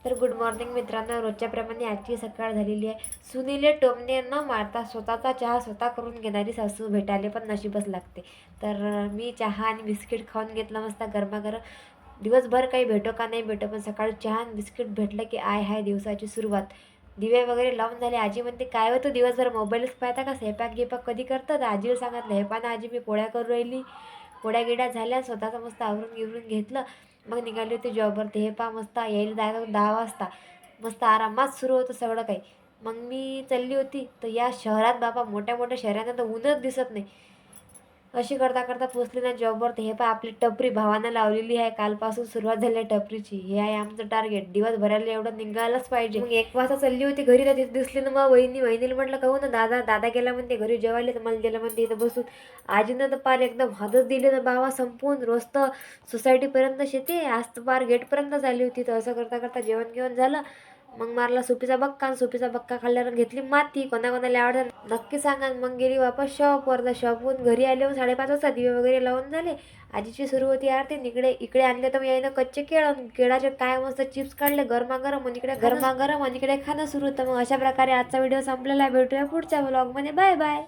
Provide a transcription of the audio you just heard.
तर good morning मित्रांनो, रोजच्याप्रमाणे आजची सकाळ झालेली आहे. सुनीले टोमणे न मारता स्वतःचा चहा स्वतः करून घेणारी सासू भेटायला पण नशीबच लागते. तर मी चहा आणि बिस्किट खाऊन घेतलं मस्त गरमागरम. दिवसभर काही भेटो का नाही भेटो, पण सकाळी चहा आणि बिस्किट भेटलं की आय हाय दिवसाची सुरुवात. दिवे वगैरे लावून झाले. आजी म्हणते, काय होतं दिवसभर मोबाईलच पाहता का, स्वयंपाक गिपाक कधी करतात? आजीला सांगितलं, हे पाना आजी मी पोळ्या करून राहिली. पोळ्या गिड्या झाल्या, स्वतःचं मस्त आवरून गिरून घेतलं. मग निघाली होती जॉबवरती. हे पहा मस्त यायला जायला 10 वाजता. मस्त आरामात सुरू होतं सगळं काही. मग मी चालली होती तर या शहरात बाबा, मोठ्या मोठ्या शहरांना तर ऊनच दिसत नाही. अशी करता करता पोचली ना जॉबवर. तर हे पहा आपली टपरी भावानं लावलेली आहे. कालपासून सुरुवात झाली आहे टपरीची. हे आहे आमचं टार्गेट. दिवसभराला एवढं निघायलाच पाहिजे. मग 1 वाजता चालली होती घरी, तर तिथे दिसली ना मग वहिनीला म्हटलं, कहू ना दादा दादा गेला म्हणते घरी जेवायला, तर मला गेलं म्हणते इथं बसून. आजीनं तर पार एकदम हदच दिली ना बाबा संपून. रोज तर सोसायटीपर्यंत शेते, आज तर पार गेटपर्यंत झाली होती. तर असं करता करता जेवण घेऊन झालं. मग मारला सुपीचा बक्का, आणि सुपीचा बक्का खाल्ल्यावर घेतली माती. कोणाकोणाला आवडतं नक्की सांगा. मग गेली वापस शॉपवर. तर शॉपहून घरी आले 5:30 वाजता. दिवे वगैरे लावून झाले. आजीची सुरू होती आरती. इकडे इकडे आणले तर मी यायनं कच्चे केळाचे काय मस्त चिप्स काढले गरमागरम, आणि इकडे गरमागरम आणि इकडे खाणं सुरू होतं. मग अशा प्रकारे आजचा व्हिडिओ संपलेला आहे. भेटूया पुढच्या व्लॉगमध्ये. Bye bye.